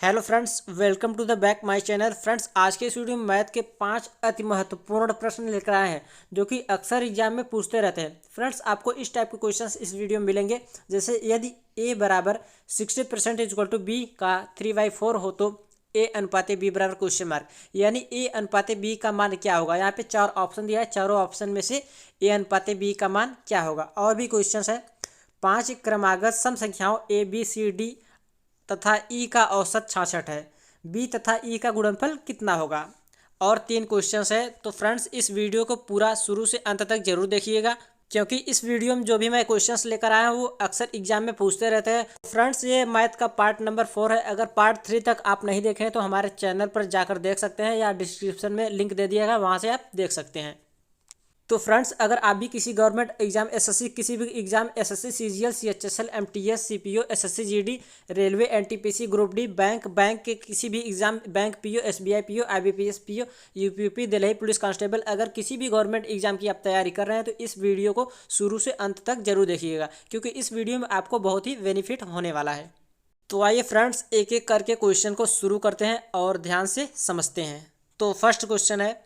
Hello friends, welcome to the back my channel. Friends, आज के इस वीडियो में मैथ के 5 अति महत्वपूर्ण प्रश्न लेकर आए हैं जो कि अक्सर एग्जाम में पूछते रहते हैं। फ्रेंड्स, आपको इस टाइप के क्वेश्चंस इस वीडियो में मिलेंगे। जैसे यदि a बराबर 60% इज इक्वल टू बी का 3/4 हो तो a अनुपाते b बराबर क्वेश्चन मार्क, यानी a अनुपाते b का मान क्या होगा। यहाँ पे 4 ऑप्शन दिया है, चारों ऑप्शन में से a अनुपाते b का मान क्या होगा। और भी क्वेश्चन है। 5 क्रमागत सम संख्याओं a b c d तथा ई का औसत 66 है। बी तथा ई का गुणनफल कितना होगा। और 3 क्वेश्चंस है। तो फ्रेंड्स, इस वीडियो को पूरा शुरू से अंत तक जरूर देखिएगा, क्योंकि इस वीडियो में जो भी मैं क्वेश्चंस लेकर आया हूँ वो अक्सर एग्जाम में पूछते रहते हैं। फ्रेंड्स, ये मैथ का पार्ट नंबर 4 है। अगर पार्ट 3 तक आप नहीं देखें तो हमारे चैनल पर जाकर देख सकते हैं, या डिस्क्रिप्शन में लिंक दे दिएगा, वहाँ से आप देख सकते हैं। तो फ्रेंड्स, अगर आप भी किसी गवर्नमेंट एग्जाम एसएससी, किसी भी exam SSC CGL CHSL MTS CPO SSC GD railway NTPC group D bank के किसी भी exam, bank PO SBI PO IBPS PO UPP Delhi police constable, अगर किसी भी गवर्नमेंट एग्जाम की आप तैयारी कर रहे हैं तो इस वीडियो को शुरू से अंत तक जरूर देखिएगा, क्योंकि इस वीडियो में आपको बहुत ही बेनिफिट होने वाला है। तो आइए फ्रेंड्स, एक एक करके क्वेश्चन को शुरू करते हैं और ध्यान से समझते हैं। तो फर्स्ट क्वेश्चन है,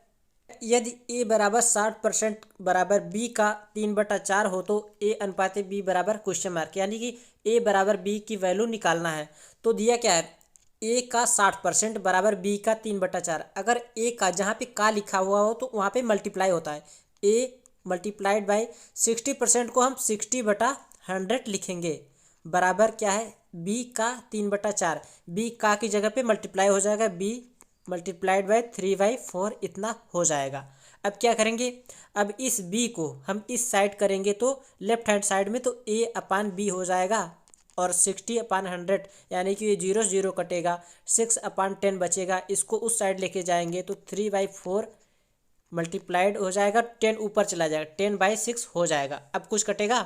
यदि a बराबर 60% बराबर b का 3/4 हो तो a अनुपाते b बराबर क्वेश्चन मार्क, यानी कि a बराबर b की वैल्यू निकालना है। तो दिया क्या है, a का 60% बराबर b का 3/4। अगर a का जहाँ पे का लिखा हुआ हो तो वहाँ पे मल्टीप्लाई होता है। a मल्टीप्लाइड बाई 60% को हम 60/100 लिखेंगे, बराबर क्या है b का 3/4। b का की जगह पे मल्टीप्लाई हो जाएगा, b मल्टीप्लाइड बाई 3/4 इतना हो जाएगा। अब क्या करेंगे, अब इस b को हम इस साइड करेंगे तो लेफ्ट हैंड साइड में तो a/b हो जाएगा, और 60/100 यानी कि ये 0 0 कटेगा, 6/10 बचेगा। इसको उस साइड लेके जाएंगे तो 3/4 मल्टीप्लाइड हो जाएगा, 10 ऊपर चला जाएगा, 10/6 हो जाएगा। अब कुछ कटेगा,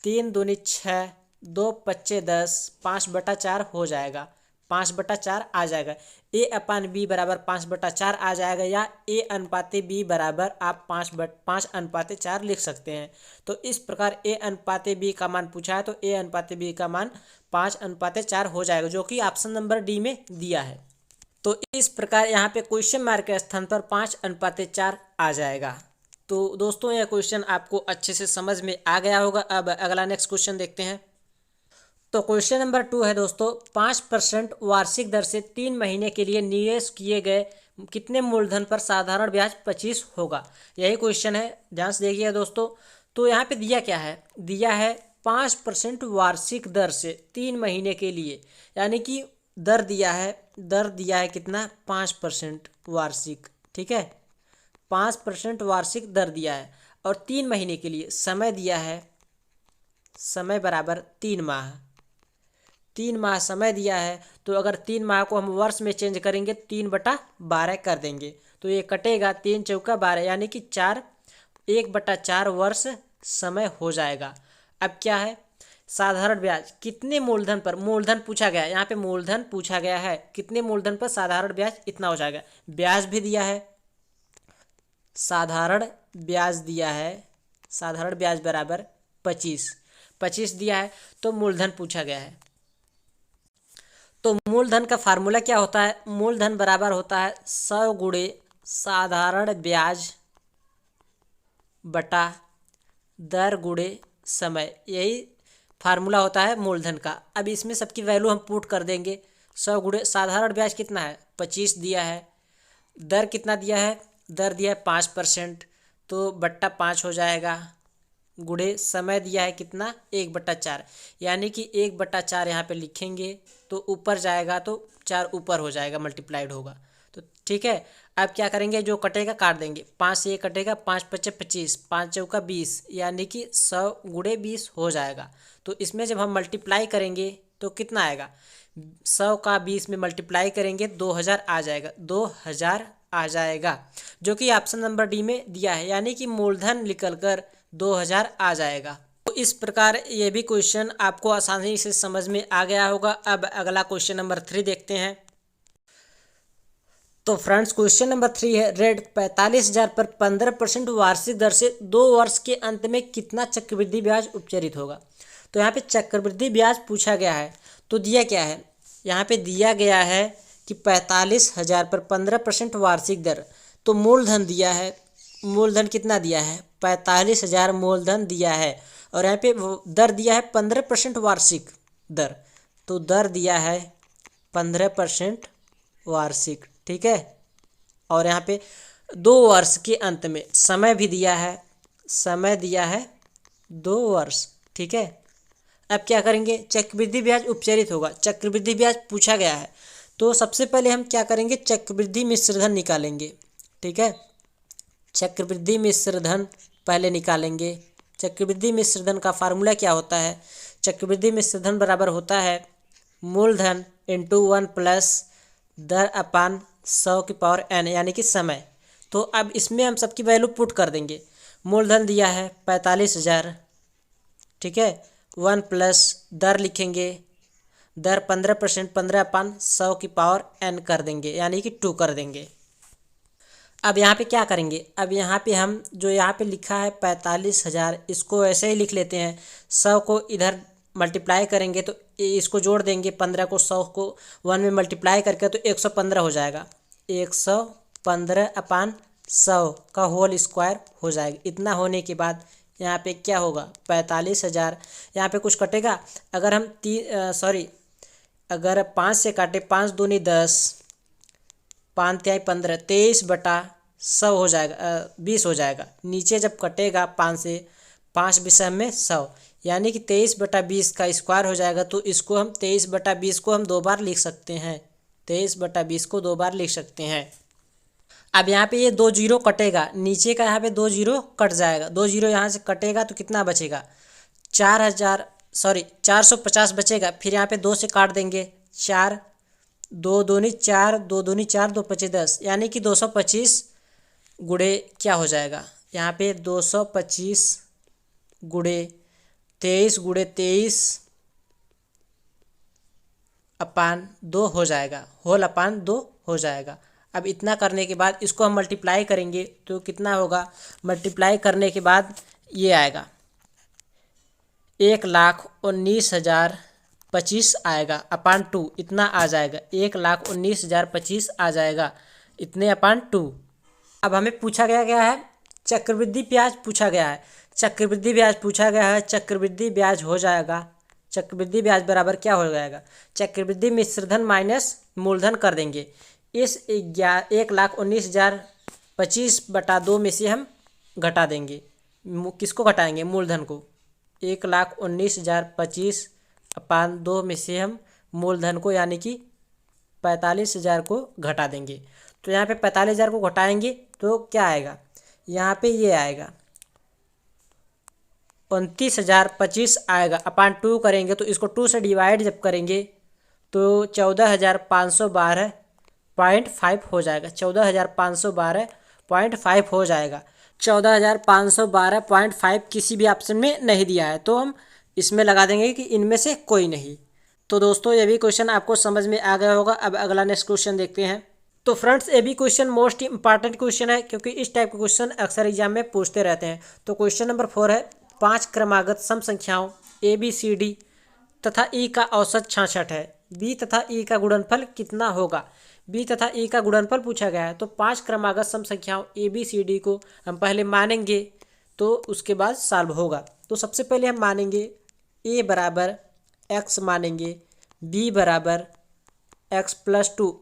3 दूनी 6, 2 पच्चे 10, 5/4 हो जाएगा, 5/4 आ जाएगा। a/b बराबर 5/4 आ जाएगा, या a अनुपाते b बराबर आप 5/4 लिख सकते हैं। तो इस प्रकार a अनुपाते b का मान पूछा है तो a अनुपाते b का मान 5/4 हो जाएगा, जो कि ऑप्शन नंबर डी में दिया है। तो इस प्रकार यहाँ पे क्वेश्चन मार्क के स्थान पर 5/4 आ जाएगा। तो दोस्तों, यह क्वेश्चन आपको अच्छे से समझ में आ गया होगा। अब अगला नेक्स्ट क्वेश्चन देखते हैं। तो क्वेश्चन नंबर 2 है दोस्तों, 5% वार्षिक दर से 3 महीने के लिए निवेश किए गए कितने मूलधन पर साधारण ब्याज 25 होगा। यही क्वेश्चन है, ध्यान से देखिए दोस्तों। तो यहाँ पे दिया क्या है, दिया है 5% वार्षिक दर से 3 महीने के लिए, यानी कि दर दिया है कितना, 5% वार्षिक। ठीक है, 5% वार्षिक दर दिया है, और 3 महीने के लिए समय दिया है, समय बराबर 3 माह, 3 माह समय दिया है। तो अगर 3 माह को हम वर्ष में चेंज करेंगे 3/12 कर देंगे तो ये कटेगा, 3 चौका 12, यानी कि 1/4 वर्ष समय हो जाएगा। अब क्या है, साधारण ब्याज कितने मूलधन पर, मूलधन पूछा गया है, यहाँ पे मूलधन पूछा गया है, कितने मूलधन पर साधारण ब्याज इतना हो जाएगा। ब्याज भी दिया है, साधारण ब्याज दिया है, साधारण ब्याज बराबर 25 दिया है। तो मूलधन पूछा गया है। तो मूलधन का फार्मूला क्या होता है, मूलधन बराबर होता है 100 गुणे साधारण ब्याज बटा दर गुणे समय, यही फार्मूला होता है मूलधन का। अब इसमें सबकी वैल्यू हम पुट कर देंगे। 100 गुणे साधारण ब्याज कितना है, 25 दिया है, दर कितना दिया है, दर दिया है 5%, तो बट्टा 5 हो जाएगा, गुणे समय दिया है कितना, 1/4, यानी कि 1/4 यहाँ पे लिखेंगे तो ऊपर जाएगा तो 4 ऊपर हो जाएगा, मल्टीप्लाइड होगा। तो ठीक है, अब क्या करेंगे, जो कटेगा काट देंगे, 5 से 1 कटेगा, 5 पच्चे 25, 5 चौका 20, यानी कि 100 गुणे 20 हो जाएगा। तो इसमें जब हम मल्टीप्लाई करेंगे तो कितना आएगा, 100 का 20 में मल्टीप्लाई करेंगे 2000 आ जाएगा, 2000 आ जाएगा, जो कि ऑप्शन नंबर डी में दिया है, यानी कि मूलधन निकल कर 2000 आ जाएगा। तो इस प्रकार ये भी क्वेश्चन आपको आसानी से समझ में आ गया होगा। अब अगला क्वेश्चन नंबर 3 देखते हैं। तो फ्रेंड्स, क्वेश्चन नंबर 3 है, ऋण 45,000 पर 15% वार्षिक दर से 2 वर्ष के अंत में कितना चक्रवृद्धि ब्याज उपचारित होगा। तो यहाँ पे चक्रवृद्धि ब्याज पूछा गया है। तो दिया क्या है, यहाँ पे दिया गया है कि 45,000 पर 15% वार्षिक दर। तो मूलधन दिया है, मूलधन कितना दिया है? 45,000 मूलधन दिया है और यहाँ पे दर दिया है 15% वार्षिक दर। तो दर दिया है 15% वार्षिक, ठीक है। और यहाँ पे 2 वर्ष के अंत में समय भी दिया है, समय दिया है 2 वर्ष, ठीक है। अब क्या करेंगे? चक्रवृद्धि ब्याज उपचरित होगा, चक्रवृद्धि ब्याज पूछा गया है। तो सबसे पहले हम क्या करेंगे? चक्रवृद्धि मिश्रधन निकालेंगे, ठीक है। चक्रवृद्धि मिश्रधन पहले निकालेंगे। चक्रवृद्धि मिश्रधन का फार्मूला क्या होता है? चक्रवृद्धि मिश्रधन बराबर होता है मूलधन इंटू 1 प्लस दर अपान 100 की पावर n, यानी कि समय। तो अब इसमें हम सबकी वैल्यू पुट कर देंगे। मूलधन दिया है 45,000, ठीक है। 1 प्लस दर लिखेंगे, दर 15%, 15/100 की पावर n कर देंगे, यानी कि 2 कर देंगे। अब यहाँ पे क्या करेंगे? अब यहाँ पे हम जो यहाँ पे लिखा है 45,000, इसको ऐसे ही लिख लेते हैं। 100 को इधर मल्टीप्लाई करेंगे तो इसको जोड़ देंगे, 15 को 100 को 1 में मल्टीप्लाई करके तो 115 हो जाएगा। 115/100 का होल स्क्वायर हो जाएगा। इतना होने के बाद यहाँ पे क्या होगा? 45,000, यहाँ पे कुछ कटेगा। अगर हम अगर 5 से काटे, 5 दूनी 10, 5 तिहाई 15, 23/100 हो जाएगा, 20 हो जाएगा। नीचे जब कटेगा 5 से, 5 विषम में 100, यानी कि 23/20 का स्क्वायर हो जाएगा। तो इसको हम 23/20 को हम 2 बार लिख सकते हैं, 23/20 को 2 बार लिख सकते हैं। अब यहाँ पे ये 2 जीरो कटेगा, नीचे का यहाँ पे 2 जीरो कट जाएगा। 2 जीरो यहाँ से कटेगा तो कितना बचेगा? 450 बचेगा। फिर यहाँ पे 2 से काट देंगे, 4 2 दूनी 4, 2 दूनी 4, 2 पचे 10, यानी कि 225 गुणे क्या हो जाएगा? यहाँ पे 225 गुणे 23/2 हो जाएगा, होल अपान 2 हो जाएगा। अब इतना करने के बाद इसको हम मल्टीप्लाई करेंगे तो कितना होगा? मल्टीप्लाई करने के बाद ये आएगा 1,19,025 आएगा अपान 2, इतना आ जाएगा। 1,19,025 आ जाएगा, इतने अपान 2। अब हमें पूछा गया है चक्रवृद्धि ब्याज पूछा गया है। चक्रवृद्धि ब्याज पूछा गया है, चक्रवृद्धि ब्याज हो जाएगा, चक्रवृद्धि ब्याज बराबर क्या हो जाएगा? चक्रवृद्धि मिश्रधन माइनस मूलधन कर देंगे। इस 1,19,025/2 में से हम घटा देंगे। किसको घटाएंगे? मूलधन को। 1,19,025/2 में से हम मूलधन को, यानी कि 45,000 को घटा देंगे। तो यहाँ पे 45,000 को घटाएंगे तो क्या आएगा? यहाँ पे ये आएगा 29,025 आएगा अपान 2 करेंगे तो इसको 2 से डिवाइड जब करेंगे तो 14,512.5 हो जाएगा। 14,512.5 हो जाएगा। 14,512.5 किसी भी ऑप्शन में नहीं दिया है, तो हम इसमें लगा देंगे कि इनमें से कोई नहीं। तो दोस्तों ये भी क्वेश्चन आपको समझ में आ गया होगा। अब अगला नेक्स्ट क्वेश्चन देखते हैं। तो फ्रेंड्स ये भी क्वेश्चन मोस्ट इंपॉर्टेंट क्वेश्चन है, क्योंकि इस टाइप के क्वेश्चन अक्सर एग्जाम में पूछते रहते हैं। तो क्वेश्चन नंबर 4 है, 5 क्रमागत सम संख्याओं ABCD तथा E का औसत 66 है। B तथा E का गुणनफल कितना होगा? B तथा E का गुणनफल पूछा गया है। तो 5 क्रमागत सम संख्याओं ABCD को हम पहले मानेंगे तो उसके बाद सॉल्व होगा। तो सबसे पहले हम मानेंगे A बराबर x मानेंगे, B बराबर x + 2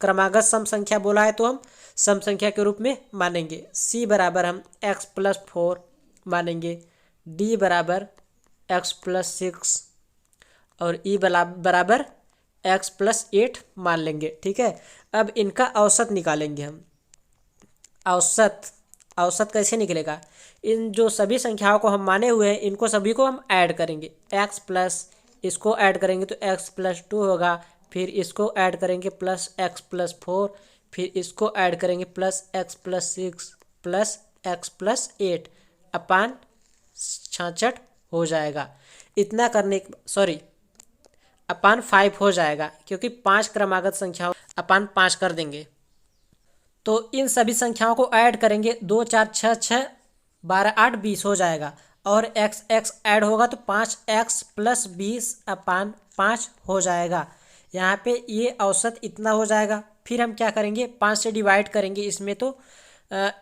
क्रमागत सम संख्या बोला है तो हम सम संख्या के रूप में मानेंगे। C बराबर हम x + 4 मानेंगे, D बराबर x + 6 और E बराबर x + 8 मान लेंगे, ठीक है। अब इनका औसत निकालेंगे हम। औसत कैसे निकलेगा? इन जो सभी संख्याओं को हम माने हुए हैं इनको सभी को हम ऐड करेंगे। x प्लस इसको ऐड करेंगे तो x + 2 होगा, फिर इसको ऐड करेंगे प्लस x + 4, फिर इसको ऐड करेंगे प्लस x + 6 प्लस x + 8 अपान 66 हो जाएगा। इतना करने अपान 5 हो जाएगा, क्योंकि 5 क्रमागत संख्याओं अपान 5 कर देंगे। तो इन सभी संख्याओं को ऐड करेंगे, 2 4 6 6 12 8 20 हो जाएगा, और x ऐड होगा तो 5x + 20 अपान 5 हो जाएगा। यहाँ पे ये औसत इतना हो जाएगा। फिर हम क्या करेंगे, 5 से डिवाइड करेंगे इसमें तो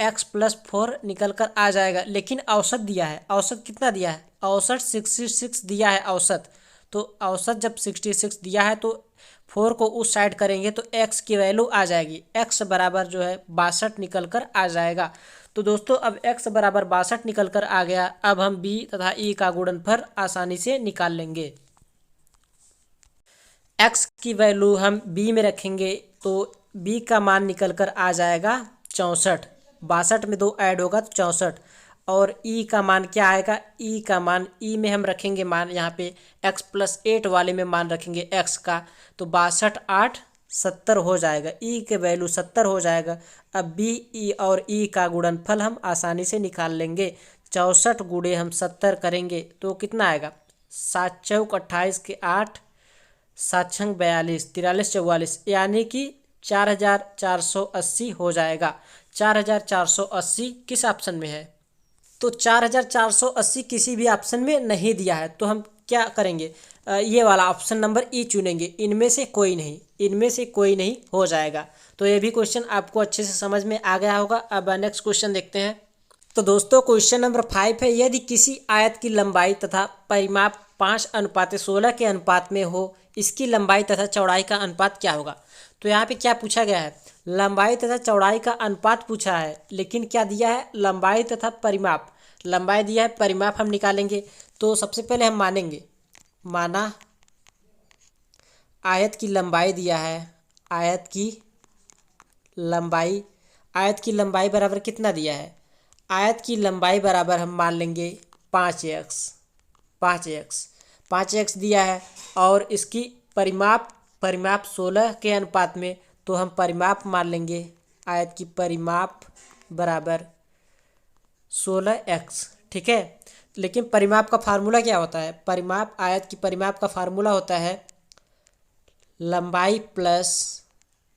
x+4 निकल कर आ जाएगा। लेकिन औसत दिया है, औसत कितना दिया है, औसत 66 दिया है औसत। तो औसत जब 66 दिया है तो 4 को उस साइड करेंगे तो x की वैल्यू आ जाएगी, x बराबर जो है 62 निकल कर आ जाएगा। तो दोस्तों अब x बराबर 62 निकल कर आ गया। अब हम b तथा e का गुणनफल आसानी से निकाल लेंगे। x की वैल्यू हम b में रखेंगे तो b का मान निकल कर आ जाएगा 64। 62 में 2 ऐड होगा तो 64। और e का मान क्या आएगा, e का मान, e में हम रखेंगे मान यहाँ पे x+8 वाले में मान रखेंगे x का, तो 62 8 70 हो जाएगा, e के वैल्यू 70 हो जाएगा। अब b e और e का गुणनफल हम आसानी से निकाल लेंगे। 64 गुणे हम 70 करेंगे तो कितना आएगा, 7 चौक 28 के 8, 7 छंग 42, 43 44, यानी कि 4480 हो जाएगा। 4480 किस ऑप्शन में है, तो 4480 किसी भी ऑप्शन में नहीं दिया है। तो हम क्या करेंगे, ये वाला ऑप्शन नंबर ई चुनेंगे, इनमें से कोई नहीं, इनमें से कोई नहीं हो जाएगा। तो ये भी क्वेश्चन आपको अच्छे से समझ में आ गया होगा। अब नेक्स्ट क्वेश्चन देखते हैं। तो दोस्तों क्वेश्चन नंबर 5 है, यदि किसी आयत की लंबाई तथा परिमाप 5:16 के अनुपात में हो, इसकी लंबाई तथा चौड़ाई का अनुपात क्या होगा। तो यहाँ पे क्या पूछा गया है, लंबाई तथा चौड़ाई का अनुपात पूछा है, लेकिन क्या दिया है, लंबाई तथा परिमाप। लंबाई दिया है, परिमाप हम निकालेंगे। तो सबसे पहले हम मानेंगे, माना आयत की लंबाई दिया है, आयत की लंबाई, आयत की लंबाई बराबर कितना दिया है, आयत की लंबाई बराबर हम मान लेंगे 5x, 5x दिया है। और इसकी परिमाप, परिमाप 16 के अनुपात में, तो हम परिमाप मान लेंगे, आयत की परिमाप बराबर 16x, ठीक है। लेकिन परिमाप का फार्मूला क्या होता है, परिमाप, आयत की परिमाप का फार्मूला होता है लंबाई प्लस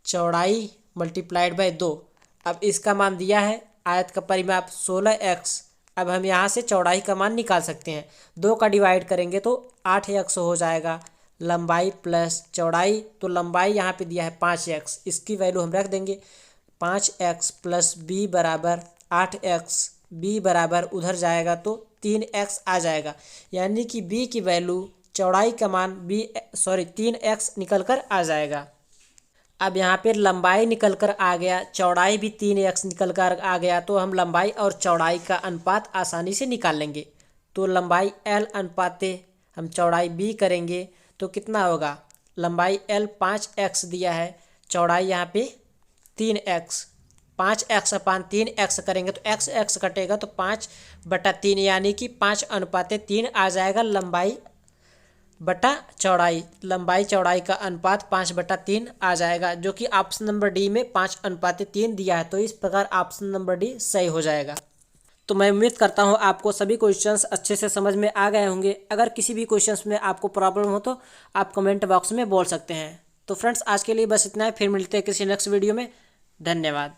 चौड़ाई मल्टीप्लाइड बाय 2। अब इसका मान दिया है, आयत का परिमाप 16x। अब हम यहाँ से चौड़ाई का मान निकाल सकते हैं, 2 का डिवाइड करेंगे तो 8x हो जाएगा। लंबाई प्लस चौड़ाई, तो लंबाई यहाँ पे दिया है 5x, इसकी वैल्यू हम रख देंगे 5x प्लस b बराबर 8x, b बराबर उधर जाएगा तो 3x आ जाएगा, यानी कि b की वैल्यू, चौड़ाई का मान 3x निकल कर आ जाएगा। अब यहाँ पे लंबाई निकल कर आ गया, चौड़ाई भी 3x निकल कर आ गया, तो हम लंबाई और चौड़ाई का अनुपात आसानी से निकाल लेंगे। तो लंबाई L अनुपाते हम चौड़ाई b करेंगे तो कितना होगा, लंबाई L 5x दिया है, चौड़ाई यहाँ पे 3x, 5x अपान 3x करेंगे तो x कटेगा तो 5/3, यानी कि 5:3 आ जाएगा लंबाई बटा चौड़ाई। लंबाई चौड़ाई का अनुपात 5/3 आ जाएगा, जो कि ऑप्शन नंबर डी में 5:3 दिया है। तो इस प्रकार ऑप्शन नंबर डी सही हो जाएगा। तो मैं उम्मीद करता हूँ आपको सभी क्वेश्चंस अच्छे से समझ में आ गए होंगे। अगर किसी भी क्वेश्चंस में आपको प्रॉब्लम हो तो आप कमेंट बॉक्स में बोल सकते हैं। तो फ्रेंड्स आज के लिए बस इतना है, फिर मिलते हैं किसी नेक्स्ट वीडियो में। धन्यवाद।